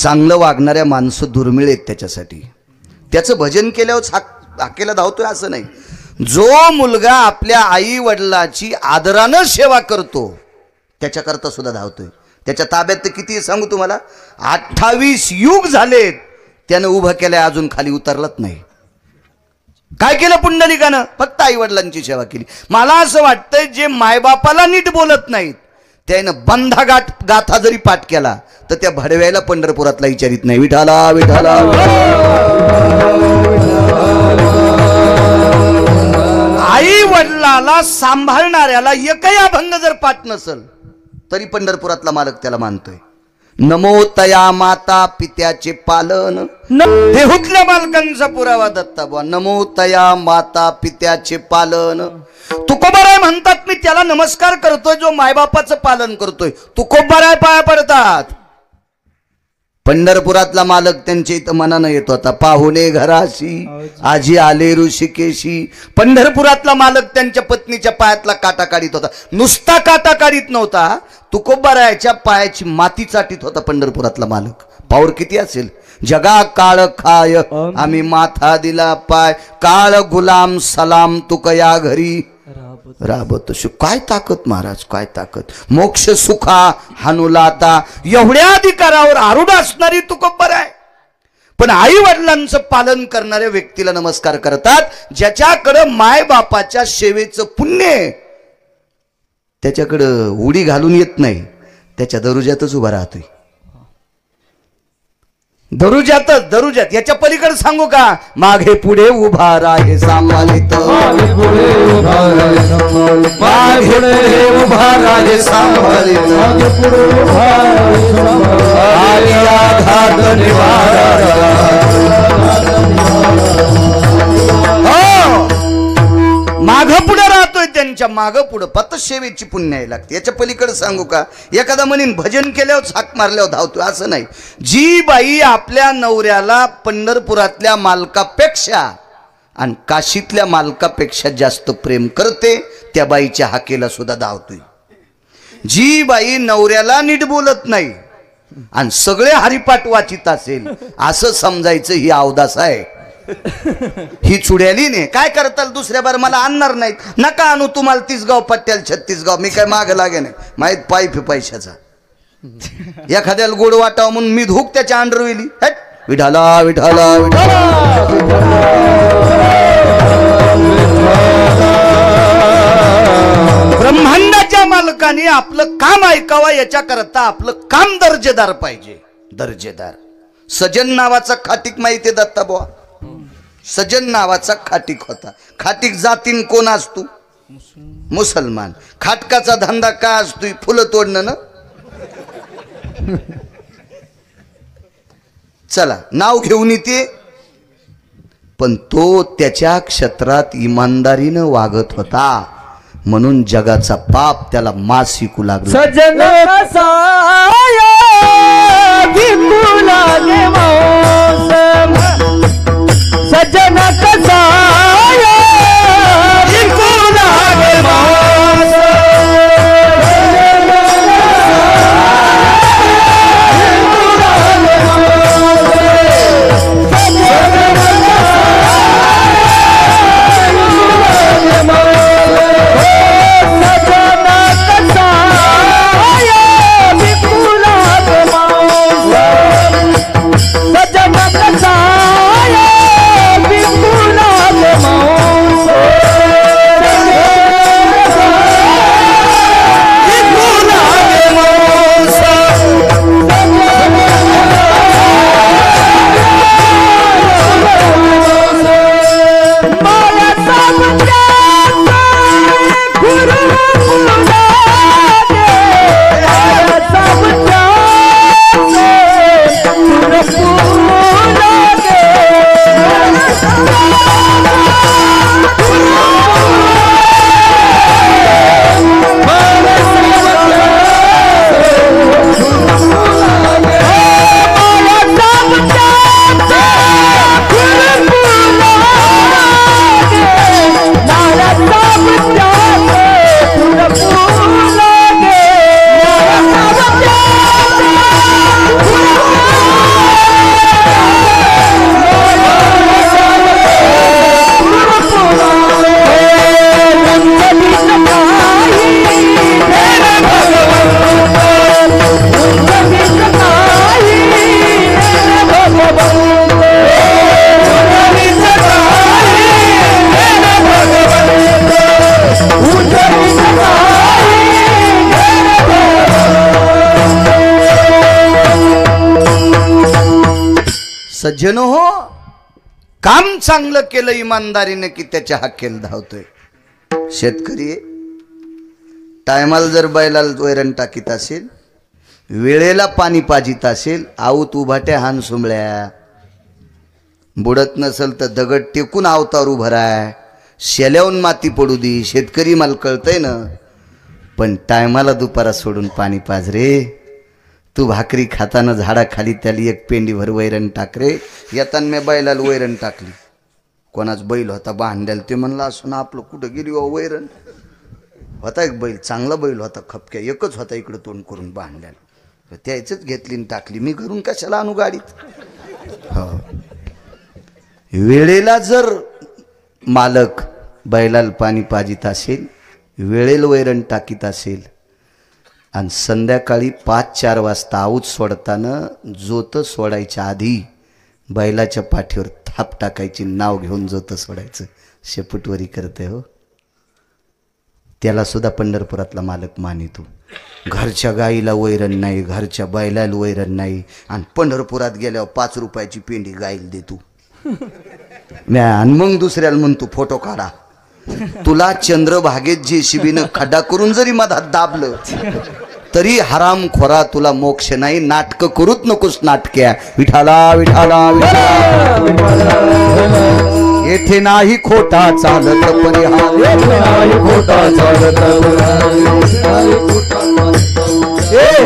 चांगलं वागणाऱ्या माणसं दुर्मिळ आहेत त्याच्यासाठी. त्याचं भजन केल्यावर हाकेला धावतोय असं नाही. जो मुलगा आपल्या आई वडिलाची आदरानं सेवा करतो त्याच्याकरता सुद्धा धावतोय. त्याच्या ताब्यात तर किती सांगू तुम्हाला, 28 युग झालेत त्यानं उभं केलंय, अजून खाली उतरलत नाही. काय केलं पुंडलिकानं? फक्त आई वडिलांची सेवा केली. मला असं वाटतंय जे मायबापाला नीट बोलत नाहीत त्यानं बंधा गाथा जरी पाठ केला तर त्या भडव्याला पंढरपुरातला विचारित नाही. विठाला विठाला. आई वडिलाला सांभाळणाऱ्याला एकही अभंग जर पाठ नसल तरी पंढरपुरातला मालक त्याला मानतोय. नमो तया माता पित्याचे पालन. देहूतल्या मालकांचा पुरावा दत्ता बुवा. नमो तया माता पित्याचे पालन. तुकोबाराय म्हणतात मी त्याला नमस्कार करतोय जो मायबापाचं पालन करतोय. तुकोबाराय पाया पडतात. पंढरपुरातला मालक त्यांच्या इथं मनानं येत होता. पाहुणे घराशी आजी आले ऋषिकेशी. पंढरपुरातला मालक त्यांच्या पत्नीच्या पायातला काटा काढीत होता. नुसता काटा काढीत नव्हता, तुकोबारायाच्या पायाची माती चाटीत होता पंढरपुरातला मालक. पावर किती असेल. जगा काळ खाय आम्ही माथा दिला पाय, काळ गुलाम सलाम तुकया घरी राबत. काय ताकद महाराज, काय ताकद. मोक्ष सुखा हानुलाता. एवढ्या अधिकारावर आरूढ असणारी तुकोबाराय पण आई वडिलांचं पालन करणाऱ्या व्यक्तीला नमस्कार करतात. ज्याच्याकडं माय बापाच्या सेवेचं पुण्य आहे त्याच्याकडं उडी घालून येत नाही, त्याच्या दरुज्यातच उभा राहतोय. दरुज्यात याच्या पलीकडे सांगू का. मागे पुढे उभा राहे सांभाळित, मागे पुढे उभा राहे सांभाळित, मागे पुढे उभा माग पुढे राहतोय. त्यांच्या माग पुढे पतसेवेची पुण्य आहे लागते. याच्या पलीकडे सांगू का. एखादा म्हणीन भजन केल्यावर हाक मारल्यावर धावतोय असं नाही. जी बाई आपल्या नवऱ्याला पंढरपुरातल्या मालकापेक्षा आणि काशीतल्या मालकापेक्षा जास्त प्रेम करते त्या बाईच्या हाकेला सुद्धा धावतोय. जी बाई नवऱ्याला नीट बोलत नाही आणि सगळे हरिपाठ वाचित असेल असं समजायचं ही अवदास आहे. ही चुड्याली ने काय करताल. दुसऱ्या बार मला आणणार नाहीत. नका आणू तुम्हाला 30 गाव पट्ट्याल 36 गाव. मी काय माग लागे नाही. माहीत पाईप पैशाचा. एखाद्याला गोड वाटावं म्हणून मी धूक त्याच्या अंडरविली. विठाला विठाला विठाला. ब्रह्मांडाच्या मालकाने आपलं काम ऐकावं याच्याकरता आपलं काम दर्जेदार पाहिजे. दर्जेदार. सजन नावाचा खाटीक माहिती आहे दत्ता बुवा. सजन नावाचा खाटीक होता. खाटीक जातीन कोण असतो. मुसलमान. खाटकाचा धंदा काय असतो. फुलं तोडणं ना. चला नाव घेऊन येते पण तो त्याच्या क्षेत्रात इमानदारीनं वागत होता म्हणून जगाचा पाप त्याला मास शिकू लागला. सजन सजन सज्जन हो, काम चांगलं केलं इमानदारीने की त्याच्या हाकेल धावतोय. शेतकरी टायमाला जर बैलाला वैरण टाकीत असेल, वेळेला पाणी पाजित असेल, आऊत उभाट्या हान सुंबळ्या, बुडत नसल तर दगड टेकून अवतार उभं राय, शेल्याहून माती पडू दे. शेतकरी मला कळतंय ना, पण टायमाला दुपारा सोडून पाणी पाज रे. तू भाकरी खाताना झाडाखाली त्याला एक पेंडीभर वैरण टाक रे. येताना मी बैलाला वैरण टाकली, कोणाच बैल होता बांधलेला, ते म्हणलं असं ना आपलं कुठं गेली हो वैरण. होता एक बैल, चांगला बैल होता, खपक्या एकच होता इकडं तोंड करून बांधलेला, त्याचंच घेतली आणि टाकली. मी घरून कशाला आणू गाडीत. हो, वेळेला जर मालक बैलाला पाणी पाजित असेल, वेळेला वैरण टाकीत असेल, आणि संध्याकाळी 5-4 वाजता आऊत सोडताना जोत सोडायच्या आधी बैलाच्या पाठीवर थाप टाकायची, नाव घेऊन जोत सोडायचं. शेपूटवरी करते हो, त्याला सुद्धा पंढरपुरातला मालक मानितो. घरच्या गाईला वैरण नाही, घरच्या बैलाला वैरण नाही, आणि पंढरपुरात गेल्यावर 5 रुपयाची पेंडी गाईला देतो. आणि मग दुसऱ्याला म्हणतो फोटो काढा. तुला चंद्रभागेत जेसीबीनं खड्डा करून जरी मधात दाबलं तरी हराम खोरा, तुला मोक्ष नाही. नाटक करूच नकोस नाटक्या. विठाला विठाला येथे नाही खोटा चालत परिहार, नाही खोटा चालत,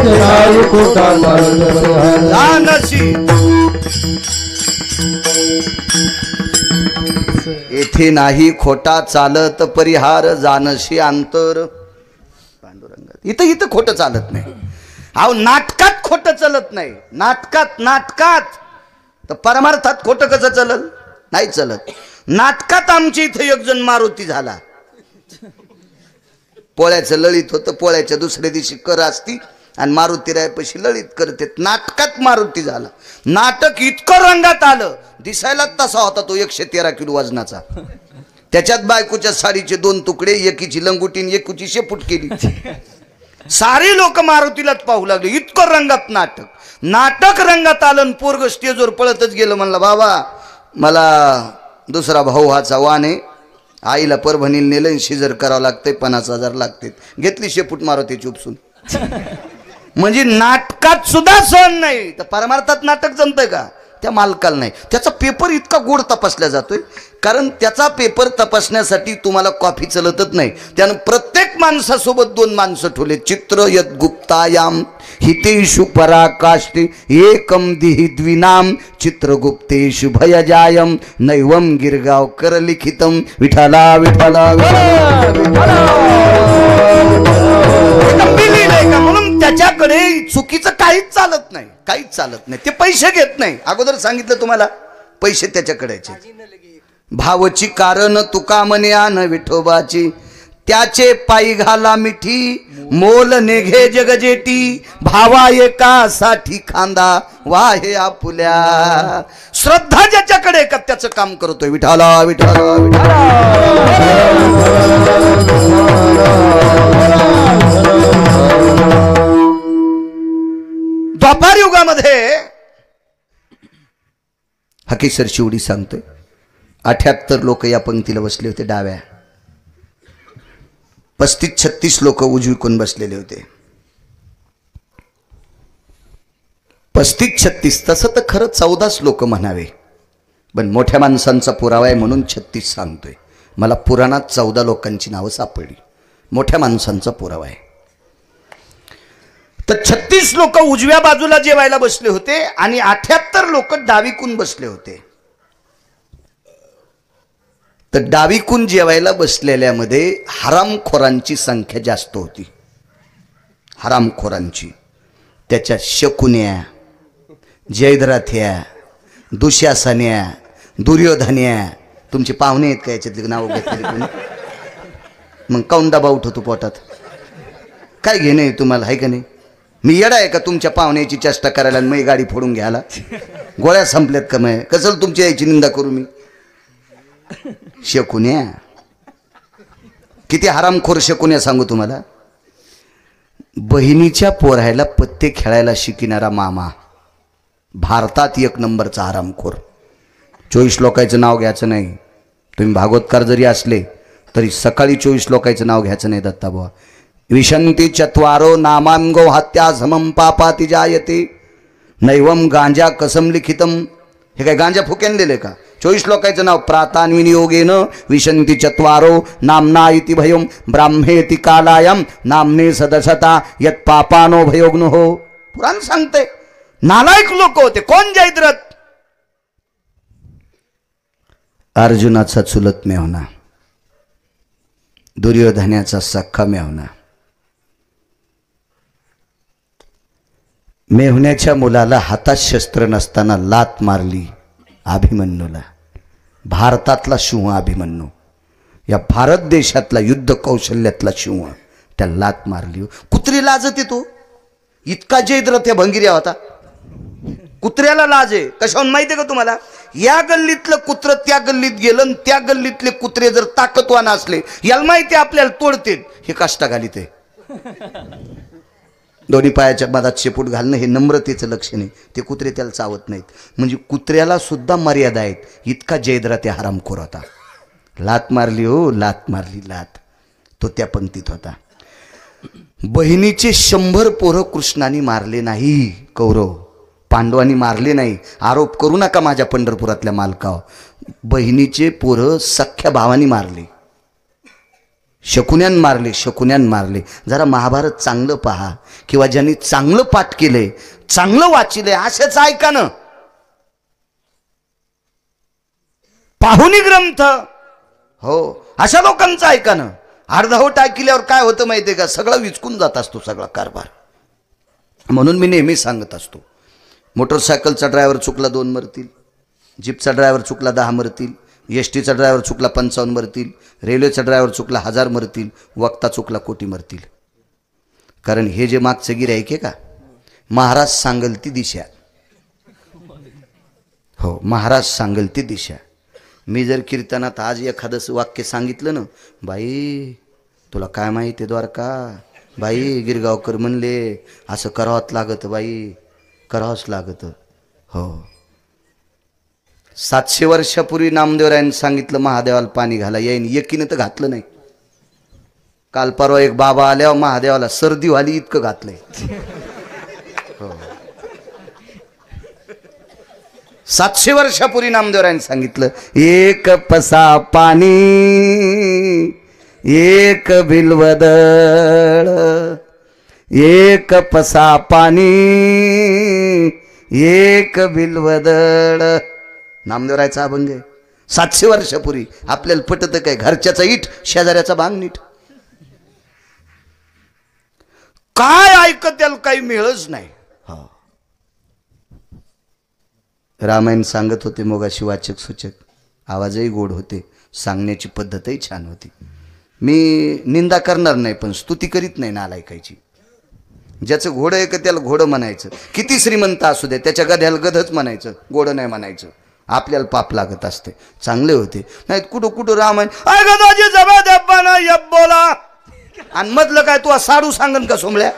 नाही खोटा चालत. जानसी येथे नाही खोटा चालत परिहार, जानशी अंतर पांडुरंगात. इथं खोटं चालत नाही. अहो नाटकात खोटं चालत नाही. नाटकात तर परमार्थात खोटं कसं चलल? नाही चलत. नाटकात आमच्या इथं एक जण मारुती झाला, पोळ्याचं लळीत होतं, पोळ्याच्या दुसऱ्या दिवशी कर असती आणि मारुती रायपाशी लळीत करते. नाटकात मारुती झाला. नाटक इतकं रंगात आलं, दिसायला तसा होता तो 113 किलो वजनाचा. त्याच्यात बायकोच्या साडीचे 2 तुकडे, एकीची लंगुटीन एकीची शेपूट केली. सारी लोक मारुतीलाच पाहू लागले, इतकं रंगात नाटक रंगात आलं. पोरग स्टेजवर पळतच गेलं, म्हणलं बाबा मला दुसरा भाऊ हा चव्हाण आहे, आईला परभणीला नेलं, शिजर करावं लागतंय, 50,000 लागते. घेतली शेपूट मारुतीची उपसून. म्हणजे नाटकात सुद्धा सण नाही, तर परमार्थात नाटक जमतंय का? त्या मालकाला नाही. त्याचा पेपर इतका गोड तपासला जातोय, कारण त्याचा पेपर तपासण्यासाठी तुम्हाला कॉफी चलतच नाही. त्यानं प्रत्येक माणसासोबत 2 माणसं ठेवले. चित्र यद गुप्तायाम हितेषु पराकाष्ठे एकम दिहि द्विनाम चित्रगुप्तेषु भयजायम नैवम गिरगावकर लिखितम. विठाला विठाला म्हणून त्याच्याकडे चुकीचं काहीच चालत नाही. ते पैसे घेत नाही. अगोदर सांगितलं तुम्हाला, पैसे त्याच्याकडे. भावची कारण तुका म्हणे आन विठोबाची, त्याचे पायी घाला मिठी मोल निघे जगजेटी. भावा एकासाठी खांदा वाहे आपुल्या. श्रद्धा ज्याच्याकडे का त्याचं काम करतोय. विठाला विठाला द्वापार युगामध्ये हकीसर शिवडी सांगतोय, 78 लोक या पंक्तीला बसले होते डाव्या, 35-36 लोक उजवीकडून बसलेले होते. 35-36 तसं तर खरं 14 लोक म्हणावे, पण मोठ्या माणसांचा पुरावा आहे म्हणून 36 सांगतोय. मला पुराणात 14 लोकांची नावं सापडली. मोठ्या माणसांचा पुरावा आहे. तर 36 लोक उजव्या बाजूला जेवायला बसले होते आणि 78 लोक डावीकून बसले होते. तर डावीकून जेवायला बसलेल्यामध्ये हरामखोरांची संख्या जास्त होती. हरामखोरांची, त्याच्यात शकुन्या, जयद्रथ्या, दुशासन्या, दुर्योधन्या. तुमचे पाहुणे आहेत का याच्यातले नाव घेतलेले कोणी? मग काऊन डबा उठवतो पोटात? काय घेणं आहे तुम्हाला, आहे का नाही? मी येडा आहे का तुमच्या पाहुण्याची चेष्टा करायला आणि मी गाडी फोडून घ्यायला? गोळ्या संपल्यात का? मग कसं तुमच्या याची निंदा करू मी? शकुन्या, किती हरामखोर शकुन्या सांगू तुम्हाला. बहिणीच्या पोरायला पत्ते खेळायला शिकणारा मामा, भारतात एक नंबरचा आरामखोर. 24 लोकांचं नाव घ्यायचं नाही. तुम्ही भागवतकार जरी असले तरी सकाळी 24 लोकांचं नाव घ्यायचं नाही. दत्ताबुवा विशंती चत्वारो नामांगो हत्या समम पापाति जायते नैवम गांजा कसम लिखितम. हे काय गांजा फुक्यान दिले का? 24 लोकांचं नाव प्रातान्विनियोगेन विशंती चत्वारो नामना इति भयम ब्राह्मेति कालायम नामने सदसता यत पापानो भयोग्न हो. पुराण सांगते नालायक लोक होते. कोण जयद्रथ? अर्जुनाचा चुलत मेव्हणा, दुर्योधनाचा सख्खा मेव्हणा. मेव्हण्याच्या मुलाला हातात शस्त्र नसताना लात मारली अभिमन्यूला. भारतातला सिंह अभिमन्यू, या भारत देशातला युद्ध कौशल्यातला सिंह, त्या लात मारली. कुत्री लाजते तो. इतका जयद्रथ त्या भंगिऱ्या होता. कुत्र्याला लाज आहे. कशाहून माहिती आहे का तुम्हाला? या गल्लीतलं कुत्र त्या गल्लीत गेलं आणि त्या गल्लीतले कुत्रे जर ताकदवान असले, याला माहिती आपल्याला तोडतील. हे काष्टा घालीत आहे. दोन्ही पायाच्या मधात शेपूट घालणं हे नम्रतेचं लक्षण आहे. ते कुत्रे त्याला चावत नाहीत. म्हणजे कुत्र्याला सुद्धा मर्यादा आहेत. इतका जयद्रथ त्या हरामखोर होता. लात मारली हो, लात मारली लात. तो त्या पंक्तीत होता. बहिणीचे 100 पोरं कृष्णाने मारले नाही. कौरव पांडवांनी मारले नाही. आरोप करू नका माझ्या पंढरपुरातल्या मालकावर. बहिणीचे पोरं सख्ख्या भावानी मारले. शकुन्यान मारले, शकुन्यान मारले. जरा महाभारत चांगलं पहा, किंवा ज्यांनी चांगलं पाठ केलंय, चांगलं वाचिलंय, असेच ऐका ना. पाहुणी ग्रंथ हो, अशा लोकांचं ऐका ना. अर्धवट ऐकल्यावर काय होतं माहितीये का? सगळं विचकून जात असतो सगळा कारभार. म्हणून मी नेहमी सांगत असतो, मोटरसायकलचा ड्रायव्हर चुकला 2 मरतील, जीपचा ड्रायव्हर चुकला 10 मरतील, एसटीचा ड्रायव्हर चुकला 55 मरतील, रेल्वेचा ड्रायव्हर चुकला 1000 मरतील, वक्ता चुकला कोटी मरतील. कारण हे जे मागचं गिऱ्हाईक आहे का, महाराज सांगल ती दिशा. हो, महाराज सांगल ती दिशा. मी जर कीर्तनात आज एखादं वाक्य सांगितलं ना, बाई तुला काय माहिती आहे द्वारका, बाई गिरगावकर म्हणले असं करावंच लागतं, बाई करावंच लागतं. हो, 700 वर्षापूर्वी नामदेवरायांनी सांगितलं महादेवाला पाणी घाला, येईन एकीनं तर घातलं नाही. काल परवा एक बाबा आल्यावर महादेवाला सर्दी व्हाली इतकं घातलंय. हो, 700 वर्षापूर्वी नामदेवरायांनी सांगितलं, एक पसा पाणी एक बिल्वदळ, एक पसा पाणी एक बिल्वदळ. नामदेवरायचा अभंग आहे. 700 वर्षापूर्वी. आपल्याला पटत काय? घरच्याचा इट शेजाऱ्याचा भांग नीट. काय ऐकत त्याला काही मिळच नाही. रामायण सांगत होते मोगाशी वाचक सूचक. आवाजही गोड होते, सांगण्याची पद्धतही छान होती. मी निंदा करणार नाही, पण स्तुती करीत नाही नालायकाची. ज्याचं घोडं आहे का त्याला घोडं म्हणायचं. किती श्रीमंत असू दे, त्याच्या गध्याला गधच म्हणायचं, घोडं नाही म्हणायचं. आपल्याला पाप लागत असते. चांगले होते. नाहीत कुठं कुठं रामायण आय गदाजी जबा देब्बाना यब बोला, आणि मधलं काय तू साडू सांगन का सोमळ्या?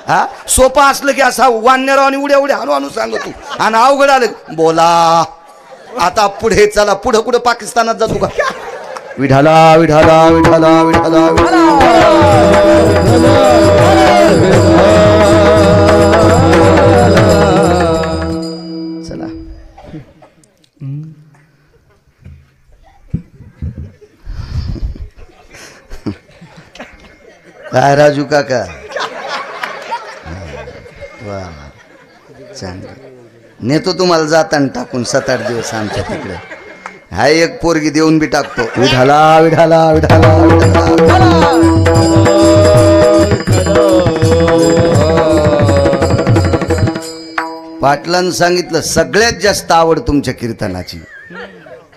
हा, सोपा असलं की असा वान्यराव आणि उड्या उड्या हनु सांग तू, आणि अवघड आलं बोला. आता पुढे चला, पुढं कुठं पाकिस्तानात जातो का? विठाला विठाला विठाला विठाला चला. काय राजू काका, वा चांगलं. नेतो तुम्हाला जाताना टाकून 7-8 दिवस आमच्या तिकडे. हा एक पोरगी देऊन बी टाकतो. विठाला विठाला विठाला विठाला. पाटलांनी सांगितलं सगळ्यात जास्त आवड तुमच्या कीर्तनाची.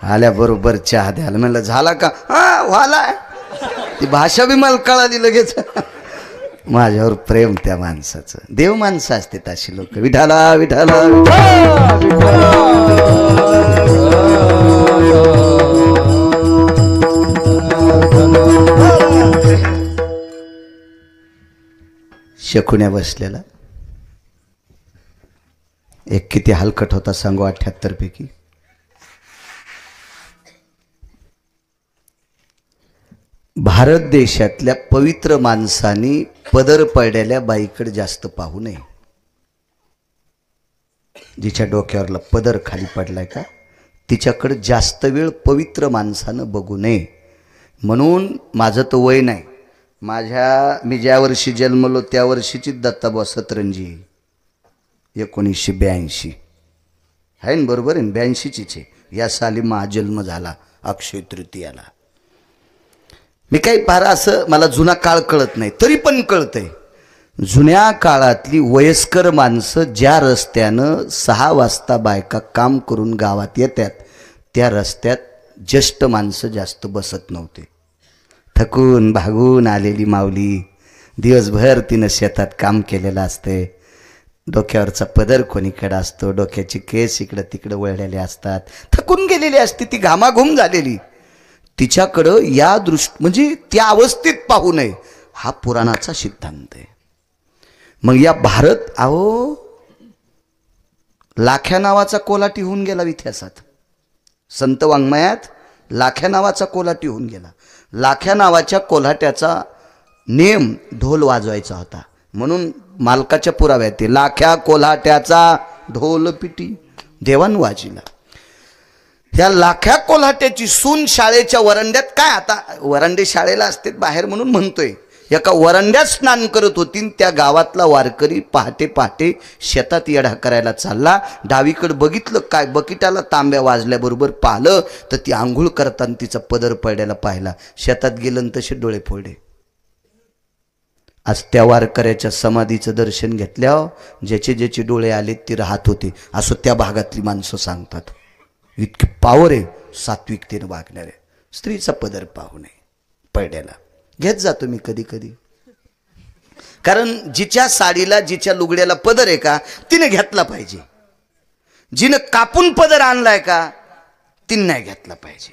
आल्याबरोबर चहा द्यायला म्हणलं झाला का? हा व्हाला. ती भाषा बी मला कळाली लगेच. माझ्यावर प्रेम त्या माणसाचं. देव माणसं असते अशी लोक. विठाला विठाला शकुण्या बसलेला. एक किती हलकट होता सांगू 78 पैकी. भारत देशातल्या पवित्र माणसांनी पदर पडलेल्या बाईकडे जास्त पाहू नये. जिच्या डोक्यावरला पदर खाली पडलाय का तिच्याकडे जास्त वेळ पवित्र माणसानं बघू नये. म्हणून माझं तर वय नाही, मी ज्या वर्षी जन्मलो त्या वर्षीची दत्ताबा सतरंजी 1982 आहे ना, बरोबर आहे ना, 82चीच आहे. या साली महाजन्म झाला अक्षय तृतीयाला. मी काही फार असं मला जुना काळ कळत नाही, तरी पण कळतंय. जुन्या काळातली वयस्कर माणसं ज्या रस्त्यानं 6 वाजता बायका काम करून गावात येतात त्या रस्त्यात ज्येष्ठ माणसं जास्त बसत नव्हते. थकून भागून आलेली माऊली दिवसभर तिनं शेतात काम केलेलं असते. डोक्यावरचा पदर कोणीकडे असतो, डोक्याची केस इकडं तिकडं वळलेले असतात, थकून गेलेली असते ती, घामाघूम झालेली. तिच्याकडं या म्हणजे त्या अवस्थेत पाहू नये हा पुराणाचा सिद्धांत आहे. मग या भारत लाख्या नावाचा कोलाटी होऊन गेला इतिहासात. संत वाङ्मयात लाख्या नावाचा कोलाटी होऊन गेला. लाख्या नावाच्या कोल्हाट्याचा नेम ढोल वाजवायचा होता, म्हणून मालकाच्या पुराव्यात ते लाख्या कोल्हाट्याचा ढोल पिटी देवान वाजिला. या लाख्या कोल्हाट्याची सून शाळेच्या वरंड्यात, काय आता वरंडे शाळेला असते बाहेर म्हणून म्हणतोय, एका वरंड्यात स्नान करत होती. त्या गावातला वारकरी पहाटे पहाटे शेतात येढा करायला चालला. डावीकडे बघितलं, काय बकिटाला तांब्या वाजल्याबरोबर पाहिलं तर ती आंघोळ करताना तिचा पदर पडलेला पाहिला. शेतात गेलं तसे डोळे फोडे. आज त्या वारकऱ्याच्या समाधीचं दर्शन घेतल्यावर ज्याचे ज्याचे डोळे आलेत ते राहत होते असं त्या भागातली माणसं सांगतात. इतकी पावर आहे सात्विकतेनं वागणारे. स्त्रीचा पदर पाहू नये पडद्याला घेत जातो मी कधी कधी, कारण जिच्या साडीला जिच्या लुगड्याला पदर आहे का तिने घेतला पाहिजे. जिनं कापून पदर आणलाय का तिने नाही घेतला पाहिजे.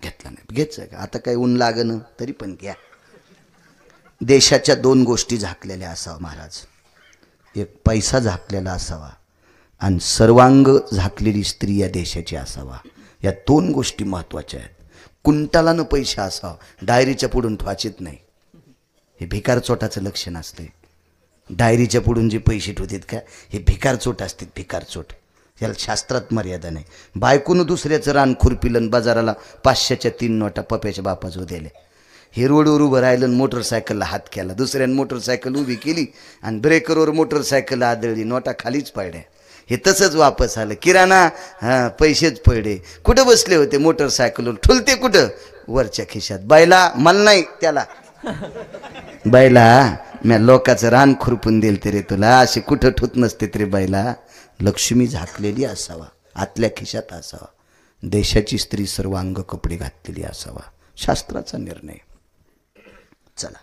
घेतला नाही घ्यायचं का. आता काही ऊन लागणं तरी पण घ्या. देशाच्या 2 गोष्टी झाकलेल्या असावा महाराज. एक पैसा झाकलेला असावा आणि सर्वांग झाकलेली स्त्री या देशाची असावा. या 2 गोष्टी महत्त्वाच्या आहेत. कुंटालानं पैसा असावा, डायरीच्या पुढून ठेवायचेत नाही. हे भिकार चोटाचं लक्षण असते. डायरीच्या पुढून जे पैसे ठेवतात का हे भिकार चोट असतात, भिकार चोट. याला शास्त्रात मर्यादा नाही. बायकोनं दुसऱ्याचं रान खुरपिलं बाजाराला 500च्या 3 नोटा पप्याच्या बापाजवळ दिल्या. हे रोडवर उभं राहिलं, मोटरसायकलला हात केला, दुसऱ्यानं मोटरसायकल उभी केली आणि ब्रेकरवर मोटरसायकल आदळली, नोटा खालीच पडल्या. हे तसंच वापस आलं. किराणा पैसेच पडले. कुठं बसले होते मोटरसायकलवर, ठुलते कुठं वरच्या खिशात. बायला मला नाही त्याला, बायला म्या लोकाचं रान खुरपून दिल ते रे तुला, असे कुठं ठुत नसते तरी बायला. लक्ष्मी झाकलेली असावा, आतल्या खिशात असावा. देशाची स्त्री सर्वांग कपडे घातलेली असावा, शास्त्राचा निर्णय. चला,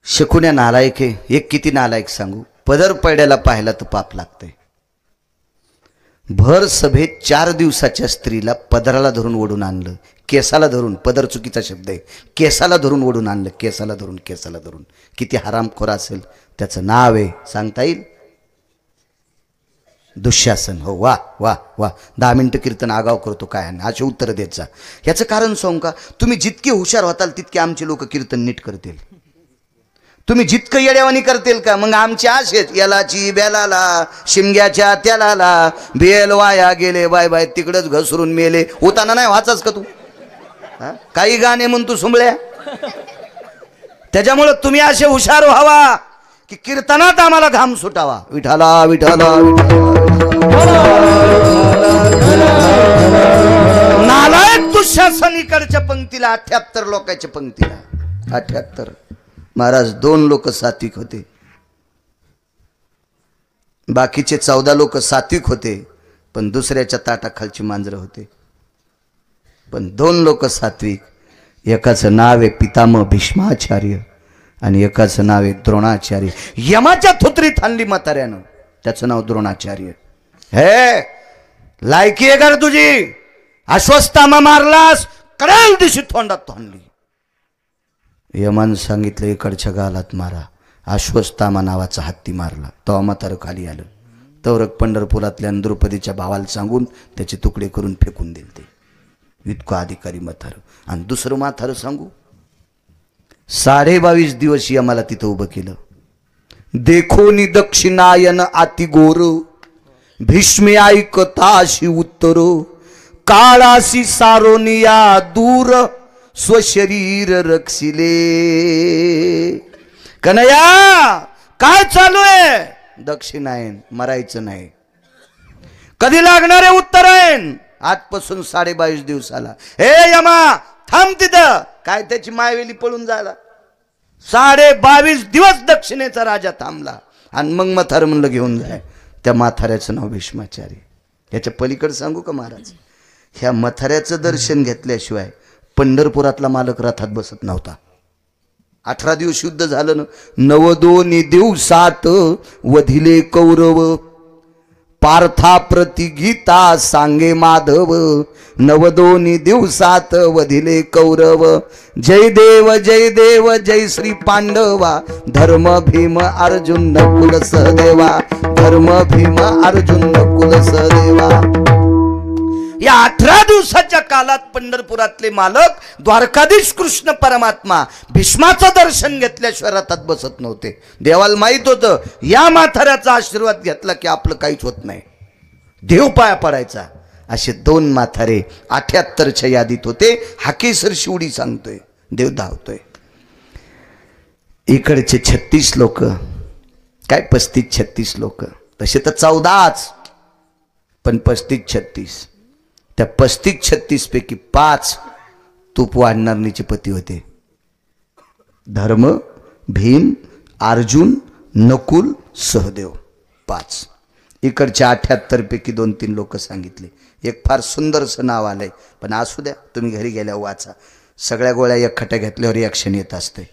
शकुन्या नालायक आहे. एक किती नालायक सांगू. पदर पडल्याला पाहिला तर पाप लागतंय. भर सभेत 4 दिवसाच्या स्त्रीला पदराला धरून ओढून आणलं, केसाला धरून, पदर चुकीचा शब्द आहे, केसाला धरून ओढून आणलं, केसाला धरून, केसाला धरून. किती हरामखोर असेल. त्याचं नाव आहे सांगता येईल दुःशासन. हो, वा वा वा. 10 मिनिटं कीर्तन आगाव करतो काय असे उत्तर देत जा. याचं कारण सांगू का, तुम्ही जितके हुशार होताल तितके आमचे लोक कीर्तन नीट करतील. तुम्ही जितकं येड्यावानी करतील का मग आमचे असेच, यालाची बेलाला शिमग्याच्या त्याला बेल वाया गेले, बाय बाय तिकडच घसरून मेले. होताना नाही वाचाच का तू. काही गाणे म्हणतो सुंबळ्या. त्याच्यामुळे तुम्ही असे हुशार व्हावा की कीर्तनात आम्हाला घाम सुटावा. विठाला विठाला नालायक दुःशासन इकडच्या पंक्तीला 78 लोकांच्या पंक्तीला 78. महाराज 2 लोक सात्विक होते, बाकीचे 14 लोक सात्विक होते पण दुसऱ्याच्या ताटाखालची मांजरं होते. पण 2 लोक सात्विक, एकाचं नाव आहे पितामह भीष्माचार्य आणि एकाचं नाव आहे द्रोणाचार्य. यमाच्या थुत्रीत आणली म्हाताऱ्यानं, त्याचं नाव द्रोणाचार्य. हे लायकी आहे का तुझी. अश्वत्थामा मारलास कडाल दिशी तोंडात तोंडली. यमान सांगितलं इकडच्या गालात मारा. अश्वत्थामा नावाचा हत्ती मारला. तेव्हा म्हातारं खाली आलं. तवरक पंढरपुरातल्या द्रौपदीच्या भावाला सांगून त्याचे तुकडे करून फेकून दिले. ते इतकं अधिकारी म्हातारं. आणि दुसरं म्हातारं सांगू, 22.5 दिवस आम्हाला तिथं उभं केलं. देखोनी दक्षिणायन अति गोर, भीष्मे ऐकताशी उत्तर, काळाशी सारोनिया दूर, स्वशरीर रक्षिले. कन्हैया काय चालू आहे? दक्षिणायन मरायचं नाही. कधी लागणारे उत्तरायण? आजपासून 22.5 दिवसाला. हे यमा थांब तिथं. काय त्याची मायवेली पळून झाला. 22.5 दिवस दक्षिणेचा राजा थांबला. आणि मग म्हातारं म्हणलं घेऊन जाय. त्या म्हाताऱ्याचं नाव भीष्माचार्य. याच्या पलीकडे सांगू का महाराज, ह्या म्हाताऱ्याचं दर्शन घेतल्याशिवाय पंढरपुरातला मालक रथात बसत नव्हता. 18 दिवस युद्ध झालं ना. 9 दिवसात वधिले कौरव, पार्था प्रति गीता सांगे माधव. 9 दिवसात वधिले कौरव, जय देव जय श्री पांडवा, धर्म भीम अर्जुन नकुल सहदेवा, धर्म भीम अर्जुन नकुल सहदेवा. या 18 दिवसाच्या कालात पंढरपुरातले मालक द्वारकाधीश कृष्ण परमात्मा भीष्माचं दर्शन घेतल्याशिवाय रथात बसत नव्हते. देवाला माहित होतं या म्हाताऱ्याचा आशीर्वाद घेतला की आपलं काहीच होत नाही. देव पाया पडायचा. असे 2 म्हातारे 78च्या यादीत होते. हाकेसर शिवडी सांगतोय, देव धावतोय. इकडचे 36 लोक, काय 35-36 लोक, तसे तर 14च, पण 35-36. त्या 35-36 पैकी 5 तूप वाढणारणीचे पती होते. धर्म, भीम, अर्जुन, नकुल, सहदेव 5. इकडच्या 78 पैकी 2-3 लोक सांगितले. एक फार सुंदरसं नाव आलंय, पण असू द्या, तुम्ही घरी गेल्यावर वाचा. सगळ्या गोळ्या एकखट्या घेतल्यावर रिॲक्शन येत असते.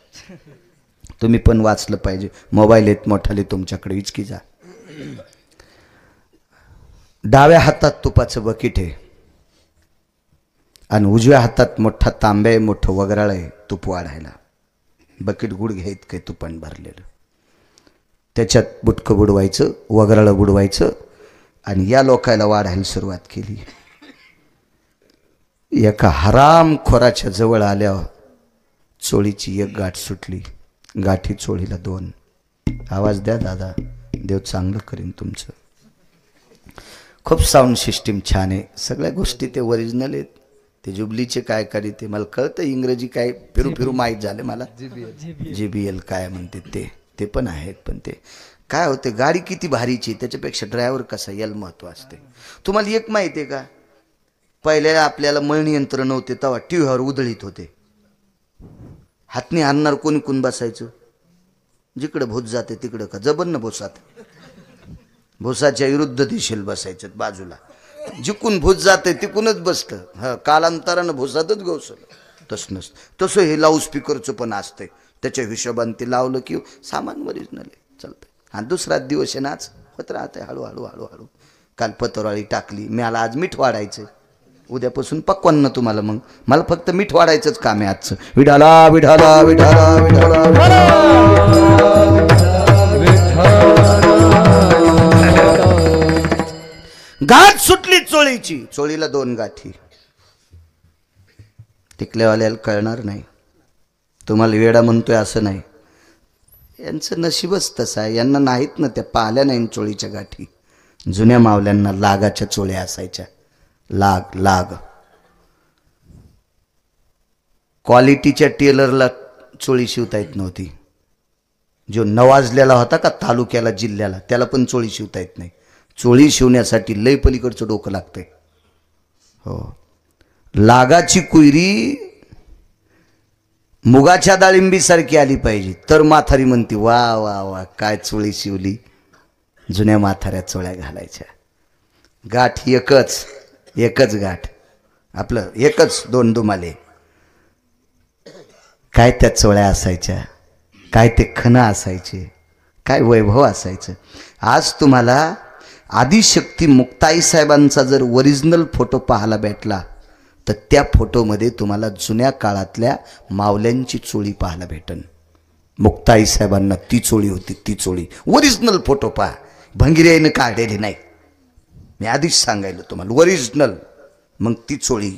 तुम्ही पण वाचलं पाहिजे. मोबाईल येत मोठाले तुमच्याकडे, इचकी जा. डाव्या हातात तुपाचं बकीट आहे आणि उजव्या हातात मोठा तांब्या आहे, मोठं वगराळ आहे तूप वाढायला. बकीट गुडघ्या इतकं तुपान भरलेलं. त्याच्यात बुटकं बुडवायचं, वगराळं बुडवायचं आणि या लोकायला वाढायला सुरुवात केली. एका हरामखोराच्या जवळ आल्यावर चोळीची 1 गाठ सुटली. गाठी चोळीला 2. आवाज द्या दादा, देव चांगलं करीन तुमचं. खूप साऊंड सिस्टीम छान आहे. सगळ्या गोष्टी ते ओरिजिनल आहेत. ते जुबलीचे काय करी ते मला कळतं. इंग्रजी काय फिरू माहीत झाले मला. JBL काय म्हणते ते पण आहेत. पण ते काय होते, गाडी किती भारीची त्याच्यापेक्षा ड्रायव्हर कसा याला महत्त्व असते. तुम्हाला एक माहिती आहे का, पहिल्या आपल्याला मळणी यंत्र नव्हते तेव्हा टीव्हीवर उधळीत होते. हातने आणणार कोणी कोण बसायचं, जिकडं भूत जाते तिकडं का जबरनं भोसात, भोसाच्या विरुद्ध दिशेला बसायचं बाजूला. जिकून भूत जाते तिकूनच बसतं. हा, कालांतरानं भोसातच गोसलं. तसं नसतं. तसं हे लाऊडस्पीकरचं पण असतंय. त्याच्या हिशोबाने ते लावलं की सामान ओरिजिनल आहे, चालतं. हा दुसरा दिवस आहे नाच होत राहते. हळूहळू काल पतरवाळी टाकली. मला आज मीठ वाढायचं. उद्यापासून पक्वान्न तुम्हाला. मग मला फक्त मीठ वाढायचंच काम आहे आजचं. विठाला विठाला विठाला विठाला. गाठ सुटली चोळीची. चोळीला 2 गाठी. टिकल्यावाल्याला कळणार नाही. तुम्हाला वेडा म्हणतोय असं नाही. यांचं नशीबच तसं आहे. यांना नाहीत ना त्या पाहिल्या नाही चोळीच्या गाठी. जुन्या मावल्यांना लागाच्या चोळ्या असायच्या. लाग क्वालिटीच्या टेलरला चोळी शिवता येत नव्हती. जो नवाजलेला होता का तालुक्याला जिल्ह्याला, त्याला पण चोळी शिवता येत नाही. चोळी शिवण्यासाठी लय पलीकडचं डोकं लागतंय. हो, लागाची कुयरी मुगाच्या डाळिंबीसारखी आली पाहिजे तर म्हातारी म्हणती वा वा वा काय चोळी शिवली. जुन्या म्हाताऱ्या चोळ्या घालायच्या. गाठ एकच गाठ, आपलं एकच 2 दुमाले. काय त्या चोळ्या असायच्या, काय ते खणं असायचे, काय वैभव असायचं. आज तुम्हाला आदिशक्ती मुक्ताई साहेबांचा जर ओरिजिनल फोटो पाहायला भेटला तर त्या फोटोमध्ये तुम्हाला जुन्या काळातल्या मावल्यांची चोळी पाहायला भेटन. मुक्ताई साहेबांना ती चोळी होती, ती चोळी ओरिजिनल फोटो पहा, भंगिरेनं काढलेली नाही, मी आधीच सांगायला तुम्हाला ओरिजिनल. मग ती चोळी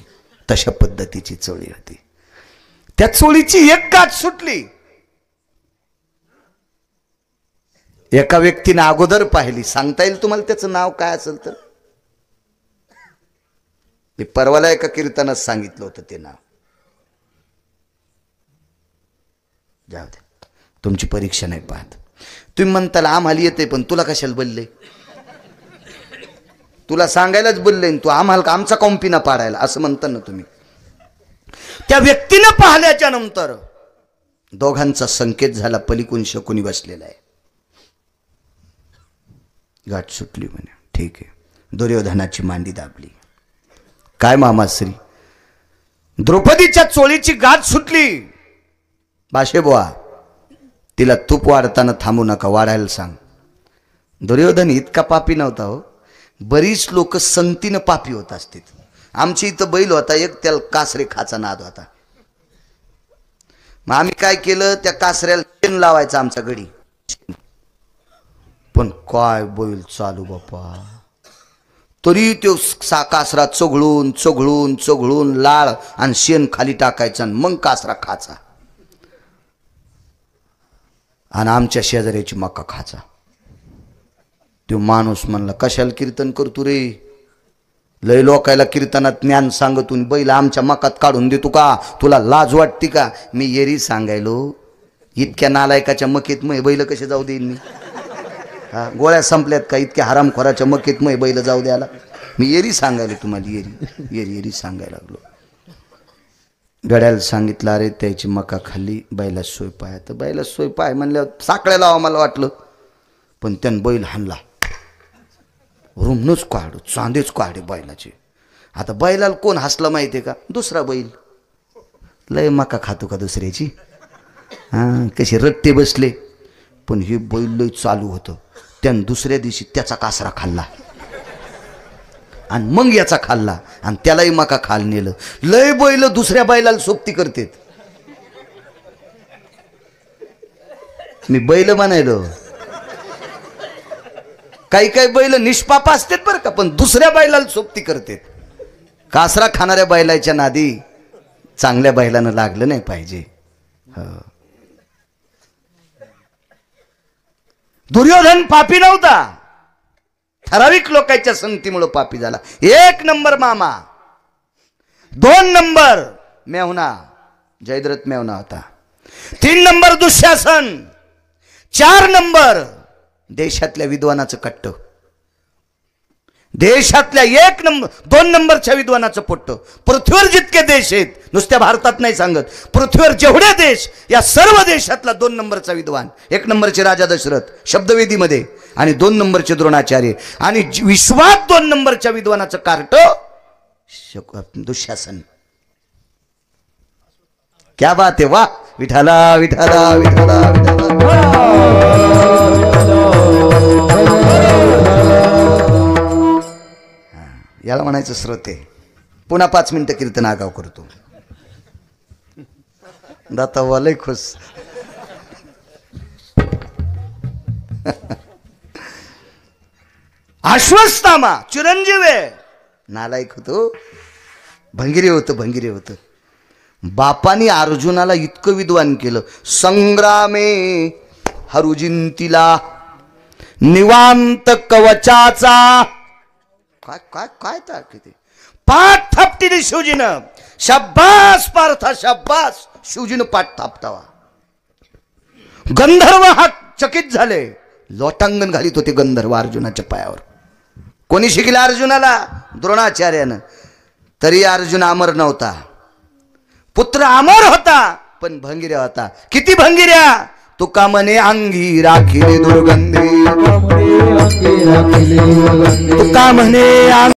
तशा पद्धतीची चोळी होती. त्या चोळीची एक गाठ सुटली. एका व्यक्तीने अगोदर पाहिली, सांगता येईल तुम्हाला त्याचं नाव काय असेल तर? मी परवाला एका कीर्तनात सांगितलं होतं ते नाव. जाऊ दे, तुमची परीक्षा नाही पाहत. तुम्ही म्हणताल आम्हाला येते, पण तुला कशाला बोलले? तुला सांगायलाच बोलले, तू आम्हाला आमचा कॉम्पिना पाडायला असं म्हणता ना तुम्ही. त्या व्यक्तीनं पाहिल्याच्या नंतर दोघांचा संकेत झाला, पलीकडून शकुनी बसलेला आहे. गाठ सुटली म्हणे, ठीक आहे. दुर्योधनाची मांडी दाबली. काय मामाश्री, द्रौपदीच्या चोळीची गाठ सुटली. बाशे बुवा, तिला तूप वाढताना थांबू नका, वाढायला सांग. दुर्योधन इतका पापी नव्हता हो. बरीच लोक संगतीनं पापी होत असतील. आमची इथं बैल होता एक, त्याला कासरे खाचा नाद होता. मग आम्ही काय केलं, त्या कासऱ्याला शेण लावायचा आमचा गडी. पण काय बैल चालू बापा, तरी तो कासरा चोघळून चोघळून चोघळून लाळ आणि शेण खाली टाकायचा आणि मग कासरा खाचा. आणि आमच्या शेजाऱ्याची मका खाचा. तो माणूस म्हणला, कशाला कीर्तन करतो रे, लय लोकायला कीर्तनात ज्ञान सांगतून बैल आमच्या मकात काढून देतो का, तुला लाज वाटते का? मी येरी सांगायलो, इतक्या नालायकाच्या मकेत मग बैल कसे जाऊ देईन मी? हा, गोळ्या संपल्यात का इतक्या हरामखोराच्या मकेत मग बैल जाऊ द्यायला? मी येरी सांगायलो तुम्हाला, येरी सांगायला लागलो. गड्याला सांगितलं, अरे त्याची मका खाल्ली, बैला सोय पाय. तर बैला सोय पाय म्हणल्यावर साकळ्या लावा मला वाटलं, पण त्यानं बैल हाणला. रुमनच काढ, चांदेच काढे बैलाचे. आता बैलाला कोण हसला माहितीये का? दुसरा बैल. लय मका खातो का दुसऱ्याची? हां, कसे रट्टे बसले. पण हे बैल लय चालू होतं. त्यानं दुसऱ्या दिवशी त्याचा कासरा खाल्ला आणि मग याचा खाल्ला आणि त्यालाही मका खाल नेलं. लय बैल दुसऱ्या बैलाला सोबती करतेत. मी बैल म्हणायलो, काही काही बैल निष्पाप असतात बरं का, पण दुसऱ्या बैलाला सोबती करतेत. कासरा खाणाऱ्या बैलाच्या नादी चांगल्या बैलानं लागलं नाही पाहिजे. दुर्योधन पापी नव्हता, ठराविक लोकांच्या संगतीमुळे पापी झाला. 1 नंबर मामा, 2 नंबर मेहुणा, जयद्रथ मेहुणा होता. 3 नंबर दुःशासन, 4 नंबर देशातल्या विद्वानाचं कट्ट. देशातल्या 2 नंबरच्या विद्वानाचं पोट्ट. पृथ्वीवर जितके देश आहेत, नुसत्या भारतात नाही सांगत, पृथ्वीवर जेवढे देश, या सर्व देशातला 2 नंबरचा विद्वान. 1 नंबरचे राजा दशरथ शब्दवेदीमध्ये, आणि 2 नंबरचे द्रोणाचार्य, आणि विश्वात 2 नंबरच्या विद्वानाचं कार्ट दुःशासन. क्या बात आहे, वा विठाला विठाला विठाला विठाला. याला म्हणायचं श्रोते. पुन्हा 5 मिनिटं कीर्तन आगाव करतो. दाता लय खुश. अश्वत्थामा चिरंजीव आहे, नालायक होतो, भंगिरे होतं. बापानी अर्जुनाला इतकं विद्वान केलं. संग्रामे हरुजिंतीला निवांत कवचाचा. काय काय काय किती पाठ थापटीने शिवजीनं. शाब्बास पार्था शाब्बास, शिवजीनं पाठ थापटावा. गंधर्व हा चकित झाले. लोटांगण घालीत होते गंधर्व अर्जुनाच्या पायावर. कोणी शिकला अर्जुनाला? द्रोणाचार्यानं. तरी अर्जुन अमर नव्हता. पुत्र अमर होता, पण भंगिऱ्या होता. किती भंगिऱ्या? तुका म्हणे अंगी राखिले दुर्गंधी, तुका म्हणे